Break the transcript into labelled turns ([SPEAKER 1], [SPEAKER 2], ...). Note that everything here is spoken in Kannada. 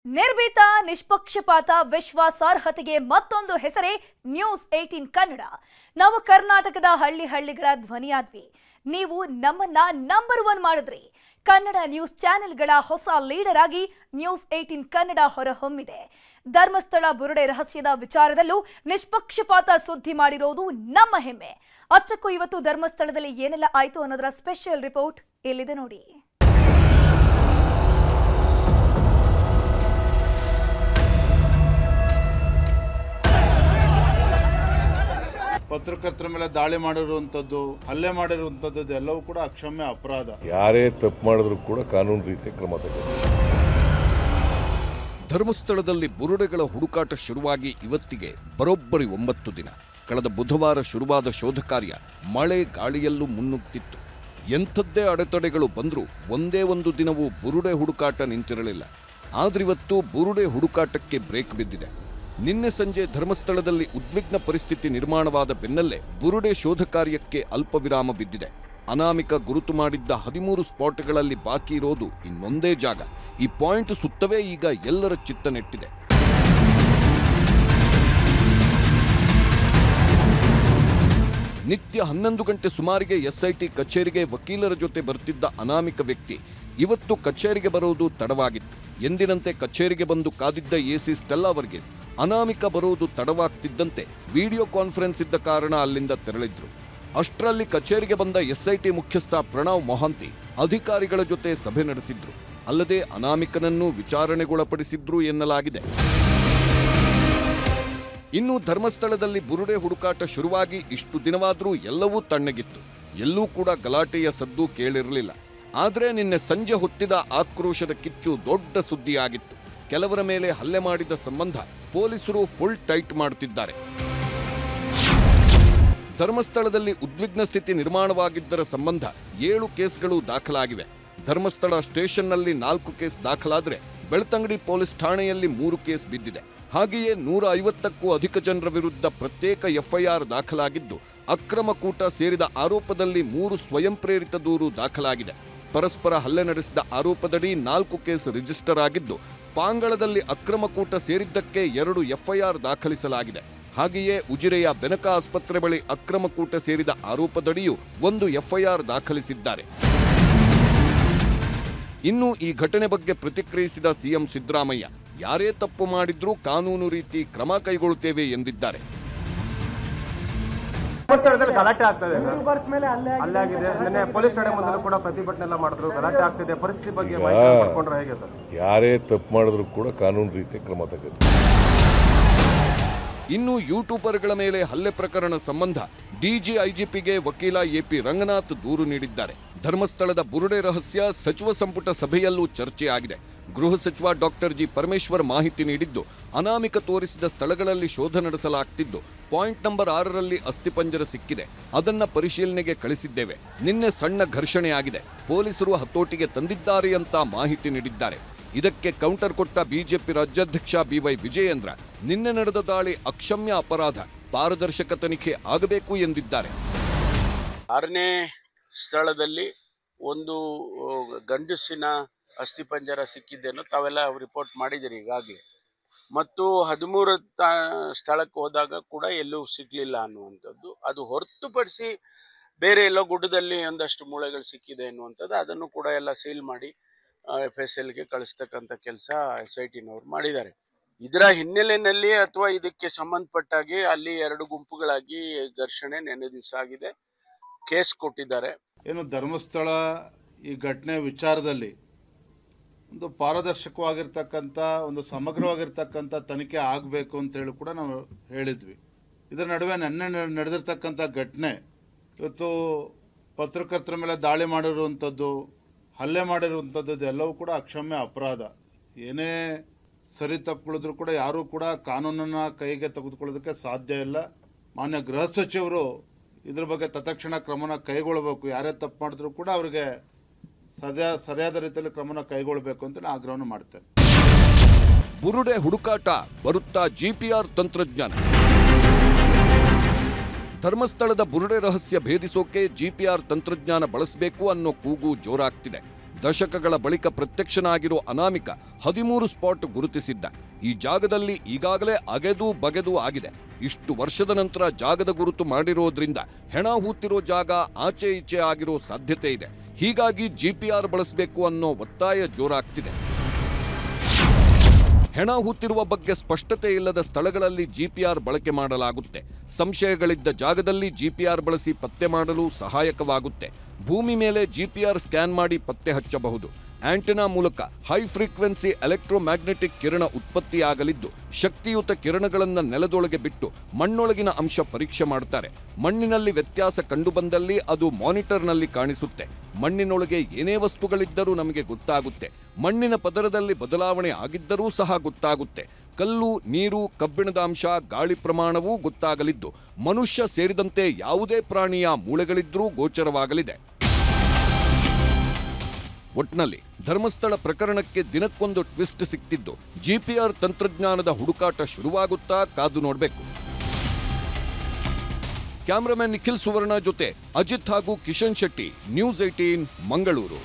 [SPEAKER 1] ನಿರ್ಭೀತ ನಿಷ್ಪಕ್ಷಪಾತ ವಿಶ್ವಾಸಾರ್ಹತೆಗೆ ಮತ್ತೊಂದು ಹೆಸರೇ ನ್ಯೂಸ್ 18 ಕನ್ನಡ. ನಾವು ಕರ್ನಾಟಕದ ಹಳ್ಳಿಗಳ ಧ್ವನಿಯಾದ್ವಿ. ನೀವು ನಮ್ಮನ್ನ ನಂಬರ್ 1 ಮಾಡಿದ್ರಿ. ಕನ್ನಡ ನ್ಯೂಸ್ ಚಾನೆಲ್ಗಳ ಹೊಸ ಲೀಡರ್ ಆಗಿ ನ್ಯೂಸ್ 18 ಕನ್ನಡ ಹೊರಹೊಮ್ಮಿದೆ. ಧರ್ಮಸ್ಥಳ ಬುರುಡೆ ರಹಸ್ಯದ ವಿಚಾರದಲ್ಲೂ ನಿಷ್ಪಕ್ಷಪಾತ ಸುದ್ದಿ ಮಾಡಿರೋದು ನಮ್ಮ ಹೆಮ್ಮೆ. ಅಷ್ಟಕ್ಕೂ ಇವತ್ತು ಧರ್ಮಸ್ಥಳದಲ್ಲಿ ಏನೆಲ್ಲ ಆಯಿತು ಅನ್ನೋದರ ಸ್ಪೆಷಲ್ ರಿಪೋರ್ಟ್ ಇಲ್ಲಿದೆ ನೋಡಿ.
[SPEAKER 2] ಪತ್ರಕರ್ತರ ಮೇಲೆ ದಾಳಿ ಮಾಡಿರುವಂತದ್ದು, ಹಲ್ಲೆ ಮಾಡಿರುವಂತದ್ದು ಎಲ್ಲವೂ ಕೂಡ ಅಕ್ಷಮ್ಯ ಅಪರಾಧ.
[SPEAKER 3] ಯಾರೇ ತಪ್ಪು ಮಾಡಿದ್ರು ಕೂಡ ಕಾನೂನು ರೀತಿಯ ಕ್ರಮ ತಗೊಳ್ಳಿ.
[SPEAKER 4] ಧರ್ಮಸ್ಥಳದಲ್ಲಿ ಬುರುಡೆಗಳ ಹುಡುಕಾಟ ಶುರುವಾಗಿ ಇವತ್ತಿಗೆ ಬರೋಬ್ಬರಿ 9 ದಿನ. ಕಳೆದ ಬುಧವಾರ ಶುರುವಾದ ಶೋಧ ಕಾರ್ಯ ಮಳೆ ಗಾಳಿಯಲ್ಲೂ ಮುನ್ನುಗ್ತಿತ್ತು. ಎಂಥದ್ದೇ ಅಡೆತಡೆಗಳು ಬಂದರೂ ಒಂದೇ ಒಂದು ದಿನವೂ ಬುರುಡೆ ಹುಡುಕಾಟ ನಿಂತಿರಲಿಲ್ಲ. ಆದ್ರಿವತ್ತು ಬುರುಡೆ ಹುಡುಕಾಟಕ್ಕೆ ಬ್ರೇಕ್ ಬಿದ್ದಿದೆ. ನಿನ್ನೆ ಸಂಜೆ ಧರ್ಮಸ್ಥಳದಲ್ಲಿ ಉದ್ವಿಗ್ನ ಪರಿಸ್ಥಿತಿ ನಿರ್ಮಾಣವಾದ ಬೆನ್ನಲ್ಲೇ ಬುರುಡೆ ಶೋಧ ಕಾರ್ಯಕ್ಕೆ ಅಲ್ಪ ವಿರಾಮ ಬಿದ್ದಿದೆ. ಅನಾಮಿಕ ಗುರುತು ಮಾಡಿದ್ದ 13 ಸ್ಪಾಟ್ಗಳಲ್ಲಿ ಬಾಕಿ ಇರೋದು ಇನ್ನೊಂದೇ ಜಾಗ. ಈ ಪಾಯಿಂಟ್ ಸುತ್ತವೇ ಈಗ ಎಲ್ಲರ ಚಿತ್ತ ನೆಟ್ಟಿದೆ. ನಿತ್ಯ 11 ಗಂಟೆ ಸುಮಾರಿಗೆ ಎಸ್ಐಟಿ ಕಚೇರಿಗೆ ವಕೀಲರ ಜೊತೆ ಬರ್ತಿದ್ದ ಅನಾಮಿಕ ವ್ಯಕ್ತಿ ಇವತ್ತು ಕಚೇರಿಗೆ ಬರೋದು ತಡವಾಗಿತ್ತು. ಎಂದಿನಂತೆ ಕಚೇರಿಗೆ ಬಂದು ಕಾದಿದ್ದ ಎಸಿ ಸ್ಟೆಲ್ಲಾ ವರ್ಗೀಸ್ ಅನಾಮಿಕ ಬರೋದು ತಡವಾಗ್ತಿದ್ದಂತೆ ವಿಡಿಯೋ ಕಾನ್ಫರೆನ್ಸ್ ಇದ್ದ ಕಾರಣ ಅಲ್ಲಿಂದ ತೆರಳಿದ್ರು. ಅಷ್ಟರಲ್ಲಿ ಕಚೇರಿಗೆ ಬಂದ ಎಸ್ಐಟಿ ಮುಖ್ಯಸ್ಥ ಪ್ರಣವ್ ಮೊಹಾಂತಿ ಅಧಿಕಾರಿಗಳ ಜೊತೆ ಸಭೆ ನಡೆಸಿದ್ರು. ಅಲ್ಲದೆ ಅನಾಮಿಕನನ್ನು ವಿಚಾರಣೆಗೊಳಪಡಿಸಿದ್ರು ಎನ್ನಲಾಗಿದೆ. ಇನ್ನು ಧರ್ಮಸ್ಥಳದಲ್ಲಿ ಬುರುಡೆ ಹುಡುಕಾಟ ಶುರುವಾಗಿ ಇಷ್ಟು ದಿನವಾದರೂ ಎಲ್ಲವೂ ತಣ್ಣಗಿತ್ತು. ಎಲ್ಲೂ ಕೂಡ ಗಲಾಟೆಯ ಸದ್ದು ಕೇಳಿರಲಿಲ್ಲ. ಆದರೆ ನಿನ್ನೆ ಸಂಜೆ ಹೊತ್ತಿದ ಆಕ್ರೋಶದ ಕಿಚ್ಚು ದೊಡ್ಡ ಸುದ್ದಿಯಾಗಿತ್ತು. ಕೆಲವರ ಮೇಲೆ ಹಲ್ಲೆ ಮಾಡಿದ ಸಂಬಂಧ ಪೊಲೀಸರು ಫುಲ್ ಟೈಟ್ ಮಾಡುತ್ತಿದ್ದಾರೆ. ಧರ್ಮಸ್ಥಳದಲ್ಲಿ ಉದ್ವಿಗ್ನ ಸ್ಥಿತಿ ನಿರ್ಮಾಣವಾಗಿದ್ದರ ಸಂಬಂಧ 7 ಕೇಸ್ಗಳು ದಾಖಲಾಗಿವೆ. ಧರ್ಮಸ್ಥಳ ಸ್ಟೇಷನ್ನಲ್ಲಿ 4 ಕೇಸ್ ದಾಖಲಾದರೆ ಬೆಳ್ತಂಗಡಿ ಪೊಲೀಸ್ ಠಾಣೆಯಲ್ಲಿ 3 ಕೇಸ್ ಬಿದ್ದಿದೆ. ಹಾಗೆಯೇ 150ಕ್ಕೂ ಅಧಿಕ ಜನರ ವಿರುದ್ಧ ಪ್ರತ್ಯೇಕ ಎಫ್ಐಆರ್ ದಾಖಲಾಗಿದ್ದು, ಅಕ್ರಮ ಕೂಟ ಸೇರಿದ ಆರೋಪದಲ್ಲಿ 3 ಸ್ವಯಂ ಪ್ರೇರಿತ ದೂರು ದಾಖಲಾಗಿದೆ. ಪರಸ್ಪರ ಹಲ್ಲೆ ನಡೆಸಿದ ಆರೋಪದಡಿ 4 ಕೇಸ್ ರಿಜಿಸ್ಟರ್ ಆಗಿದ್ದು, ಪಾಂಗಳದಲ್ಲಿ ಅಕ್ರಮ ಕೂಟ ಸೇರಿದ್ದಕ್ಕೆ 2 ಎಫ್ಐಆರ್ ದಾಖಲಿಸಲಾಗಿದೆ. ಹಾಗೆಯೇ ಉಜಿರೆಯ ಬೆನಕ ಆಸ್ಪತ್ರೆ ಬಳಿ ಅಕ್ರಮ ಕೂಟ ಸೇರಿದ ಆರೋಪದಡಿಯೂ 1 ಎಫ್ಐಆರ್ ದಾಖಲಿಸಿದ್ದಾರೆ. ಇನ್ನು ಈ ಘಟನೆ ಬಗ್ಗೆ ಪ್ರತಿಕ್ರಿಯಿಸಿದ ಸಿಎಂ ಸಿದ್ದರಾಮಯ್ಯ, ಯಾರೇ ತಪ್ಪು ಮಾಡಿದ್ರೂ ಕಾನೂನು ರೀತಿ ಕ್ರಮ ಕೈಗೊಳ್ಳುತ್ತೇವೆ ಎಂದಿದ್ದಾರೆ.
[SPEAKER 5] ಗಲಾಟೆ ಆಗ್ತದೆ, ಹಲ್ಲೆ ಆಗಿದೆ. ನಿನ್ನೆ ಪೊಲೀಸ್ ಠಾಣೆ ಮುಂದೆ ಕೂಡ ಪ್ರತಿಭಟನೆ ಎಲ್ಲ ಮಾಡಿದ್ರು. ಗಲಾಟೆ ಆಗ್ತಿದೆ. ಪರಿಸ್ಥಿತಿ ಬಗ್ಗೆ ಮಾಹಿತಿ ಪಡ್ಕೊಂಡ್ರೆ ಹೇಗೆ ಸರ್?
[SPEAKER 3] ಯಾರೇ ತಪ್ಪು ಮಾಡಿದ್ರು ಕೂಡ ಕಾನೂನು ರೀತಿಯ ಕ್ರಮ ತಗೊಳ್ಳಿ.
[SPEAKER 4] ಇನ್ನು ಯೂಟ್ಯೂಬರ್ಗಳ ಮೇಲೆ ಹಲ್ಲೆ ಪ್ರಕರಣ ಸಂಬಂಧ ಡಿಜಿಐಜಿಪಿಗೆ ವಕೀಲ ಎಪಿ ರಂಗನಾಥ್ ದೂರು ನೀಡಿದ್ದಾರೆ. ಧರ್ಮಸ್ಥಳದ ಬುರುಡೆ ರಹಸ್ಯ ಸಚಿವ ಸಂಪುಟ ಸಭೆಯಲ್ಲೂ ಚರ್ಚೆಯಾಗಿದೆ. ಗೃಹ ಸಚಿವ ಡಾಕ್ಟರ್ ಜಿ ಪರಮೇಶ್ವರ್ ಮಾಹಿತಿ ನೀಡಿದ್ದು, ಅನಾಮಿಕ ತೋರಿಸಿದ ಸ್ಥಳಗಳಲ್ಲಿ ಶೋಧ ನಡೆಸಲಾಗ್ತಿದ್ದು, ಪಾಯಿಂಟ್ ನಂಬರ್ 6ರಲ್ಲಿ ಅಸ್ಥಿಪಂಜರ ಸಿಕ್ಕಿದೆ. ಅದನ್ನ ಪರಿಶೀಲನೆಗೆ ಕಳಿಸಿದ್ದೇವೆ. ನಿನ್ನೆ ಸಣ್ಣ ಘರ್ಷಣೆಯಾಗಿದೆ. ಪೊಲೀಸರು ಹತೋಟಿಗೆ ತಂದಿದ್ದಾರೆ ಅಂತ ಮಾಹಿತಿ ನೀಡಿದ್ದಾರೆ. ಇದಕ್ಕೆ ಕೌಂಟರ್ ಕೊಟ್ಟ ಬಿಜೆಪಿ ರಾಜ್ಯಾಧ್ಯಕ್ಷ ಬಿವೈ ವಿಜಯೇಂದ್ರ, ನಿನ್ನೆ ನಡೆದ ದಾಳಿ ಅಕ್ಷಮ್ಯ ಅಪರಾಧ, ಪಾರದರ್ಶಕ ತನಿಖೆ ಆಗಬೇಕು ಎಂದಿದ್ದಾರೆ.
[SPEAKER 6] 6ನೇ ಸ್ಥಳದಲ್ಲಿ ಒಂದು ಗಂಡಸಿನ ಅಸ್ಥಿಪಂಜರ ಸಿಕ್ಕಿದ್ದೇನೋ ತಾವೆಲ್ಲ ರಿಪೋರ್ಟ್ ಮಾಡಿದಿರಿ ಈಗಾಗಲೇ. ಮತ್ತು 13 ಸ್ಥಳಕ್ಕೆ ಹೋದಾಗ ಕೂಡ ಎಲ್ಲೂ ಸಿಗ್ಲಿಲ್ಲ ಅನ್ನುವಂಥದ್ದು. ಅದು ಹೊರತುಪಡಿಸಿ ಬೇರೆ ಎಲ್ಲೋ ಗುಡ್ಡದಲ್ಲಿ ಒಂದಷ್ಟು ಮೂಳೆಗಳು ಸಿಕ್ಕಿದೆ ಅನ್ನುವಂಥದ್ದು, ಅದನ್ನು ಕೂಡ ಎಲ್ಲ ಸೀಲ್ ಮಾಡಿ FSLಗೆ ಕಳಿಸ್ತಕ್ಕಂಥ ಕೆಲಸ SITನವರು ಮಾಡಿದ್ದಾರೆ. ಇದರ ಹಿನ್ನೆಲೆಯಲ್ಲಿ ಅಥವಾ ಇದಕ್ಕೆ ಸಂಬಂಧಪಟ್ಟಾಗಿ ಅಲ್ಲಿ 2 ಗುಂಪುಗಳಾಗಿ ಘರ್ಷಣೆ ನೆನ್ನೆ ದಿವಸ ಆಗಿದೆ. ಕೇಸ್ ಕೊಟ್ಟಿದ್ದಾರೆ.
[SPEAKER 2] ಏನು ಧರ್ಮಸ್ಥಳ ಈ ಘಟನೆ ವಿಚಾರದಲ್ಲಿ ಒಂದು ಪಾರದರ್ಶಕವಾಗಿರ್ತಕ್ಕಂಥ, ಒಂದು ಸಮಗ್ರವಾಗಿರ್ತಕ್ಕಂಥ ತನಿಖೆ ಆಗಬೇಕು ಅಂತ ಹೇಳಿ ಕೂಡ ನಾವು ಹೇಳಿದ್ವಿ. ಇದರ ನಡುವೆ ನೆನ್ನೆ ನಡೆದಿರ್ತಕ್ಕಂಥ ಘಟನೆ, ಇವತ್ತು ಪತ್ರಕರ್ತರ ಮೇಲೆ ದಾಳಿ ಮಾಡಿರುವಂಥದ್ದು, ಹಲ್ಲೆ ಮಾಡಿರುವಂಥದ್ದು ಎಲ್ಲವೂ ಕೂಡ ಅಕ್ಷಮ್ಯ ಅಪರಾಧ. ಏನೇ ಸರಿ ತಪ್ಪುಗಳಿದ್ರು ಕೂಡ ಯಾರೂ ಕೂಡ ಕಾನೂನನ್ನ ಕೈಗೆ ತೆಗೆದುಕೊಳ್ಳೋದಕ್ಕೆ ಸಾಧ್ಯ ಇಲ್ಲ. ಮಾನ್ಯ ಗೃಹ ಸಚಿವರು ಇದ್ರ ಬಗ್ಗೆ ತತ್ಕ್ಷಣ ಕ್ರಮನ ಕೈಗೊಳ್ಳಬೇಕು. ಯಾರೇ ತಪ್ಪು ಮಾಡಿದ್ರು ಕೂಡ ಅವರಿಗೆ ಸರಿಯಾದ ರೀತಿಯಲ್ಲಿ ಕ್ರಮನ ಕೈಗೊಳ್ಳಬೇಕು ಅಂತ ಆಗ್ರಹವನ್ನು ಮಾಡ್ತೇನೆ.
[SPEAKER 4] ಬುರುಡೆ ಹುಡುಕಾಟ ಬರುತ್ತಾ ಜಿಪಿಆರ್ ತಂತ್ರಜ್ಞಾನ. ಧರ್ಮಸ್ಥಳದ ಬುರುಡೆ ರಹಸ್ಯ ಭೇದಿಸೋಕೆ ಜಿಪಿಆರ್ ತಂತ್ರಜ್ಞಾನ ಬಳಸಬೇಕು ಅನ್ನೋ ಕೂಗು ಜೋರಾಗ್ತಿದೆ. ದಶಕಗಳ ಬಳಿಕ ಪ್ರತ್ಯಕ್ಷನಾಗಿರೋ ಅನಾಮಿಕ 13 ಸ್ಪಾಟ್ ಗುರುತಿಸಿದ್ದ. ಈ ಜಾಗದಲ್ಲಿ ಈಗಾಗಲೇ ಅಗೆದು ಬಗೆದು ಆಗಿದೆ. ಇಷ್ಟು ವರ್ಷದ ನಂತರ ಜಾಗದ ಗುರುತು ಮಾಡಿರೋದ್ರಿಂದ ಹೆಣ ಹೂತಿರೋ ಜಾಗ ಆಚೆ ಈಚೆ ಆಗಿರೋ ಸಾಧ್ಯತೆ ಇದೆ. ಹೀಗಾಗಿ GPR ಬಳಸಬೇಕು ಅನ್ನೋ ಒತ್ತಾಯ ಜೋರಾಗ್ತಿದೆ. ಹೆಣ ಹೂತಿರುವ ಬಗ್ಗೆ ಸ್ಪಷ್ಟತೆ ಇಲ್ಲದ ಸ್ಥಳಗಳಲ್ಲಿ GPR ಬಳಕೆ ಮಾಡಲಾಗುತ್ತೆ. ಸಂಶಯಗಳಿದ್ದ ಜಾಗದಲ್ಲಿ GPR ಬಳಸಿ ಪತ್ತೆ ಮಾಡಲು ಸಹಾಯಕವಾಗುತ್ತೆ. ಭೂಮಿ ಮೇಲೆ GPR ಸ್ಕ್ಯಾನ್ ಮಾಡಿ ಪತ್ತೆ ಹಚ್ಚಬಹುದು. ಆಂಟೆನಾ ಮೂಲಕ ಹೈ ಫ್ರೀಕ್ವೆನ್ಸಿ ಎಲೆಕ್ಟ್ರೋಮ್ಯಾಗ್ನೆಟಿಕ್ ಕಿರಣ ಉತ್ಪತ್ತಿಯಾಗಲಿದ್ದು, ಶಕ್ತಿಯುತ ಕಿರಣಗಳನ್ನು ನೆಲದೊಳಗೆ ಬಿಟ್ಟು ಮಣ್ಣೊಳಗಿನ ಅಂಶ ಪರೀಕ್ಷೆ ಮಾಡ್ತಾರೆ. ಮಣ್ಣಿನಲ್ಲಿ ವ್ಯತ್ಯಾಸ ಕಂಡುಬಂದಲ್ಲಿ ಅದು ಮಾನಿಟರ್ನಲ್ಲಿ ಕಾಣಿಸುತ್ತೆ. ಮಣ್ಣಿನೊಳಗೆ ಏನೇ ವಸ್ತುಗಳಿದ್ದರೂ ನಮಗೆ ಗೊತ್ತಾಗುತ್ತೆ. ಮಣ್ಣಿನ ಪದರದಲ್ಲಿ ಬದಲಾವಣೆ ಆಗಿದ್ದರೂ ಸಹ ಗೊತ್ತಾಗುತ್ತೆ. ಕಲ್ಲು, ನೀರು, ಕಬ್ಬಿಣದ ಅಂಶ, ಗಾಳಿ ಪ್ರಮಾಣವೂ ಗೊತ್ತಾಗಲಿದ್ದು, ಮನುಷ್ಯ ಸೇರಿದಂತೆ ಯಾವುದೇ ಪ್ರಾಣಿಯ ಮೂಳೆಗಳಿದ್ರೂ ಗೋಚರವಾಗಲಿದೆ. ಒಟ್ನಲ್ಲಿ ಧರ್ಮಸ್ಥಳ ಪ್ರಕರಣಕ್ಕೆ ದಿನಕ್ಕೊಂದು ಟ್ವಿಸ್ಟ್ ಸಿಕ್ತಿದ್ದು, GPR ತಂತ್ರಜ್ಞಾನದ ಹುಡುಕಾಟ ಶುರುವಾಗುತ್ತಾ ಕಾದು ನೋಡಬೇಕು. ಕ್ಯಾಮರಾಮನ್ ನಿಖಿಲ್ ಸುವರ್ಣ ಜೊತೆ ಅಜಿತ್ ಹಾಗೂ ಕಿಶನ್ ಶೆಟ್ಟಿ, ನ್ಯೂಸ್ 18 ಮಂಗಳೂರು.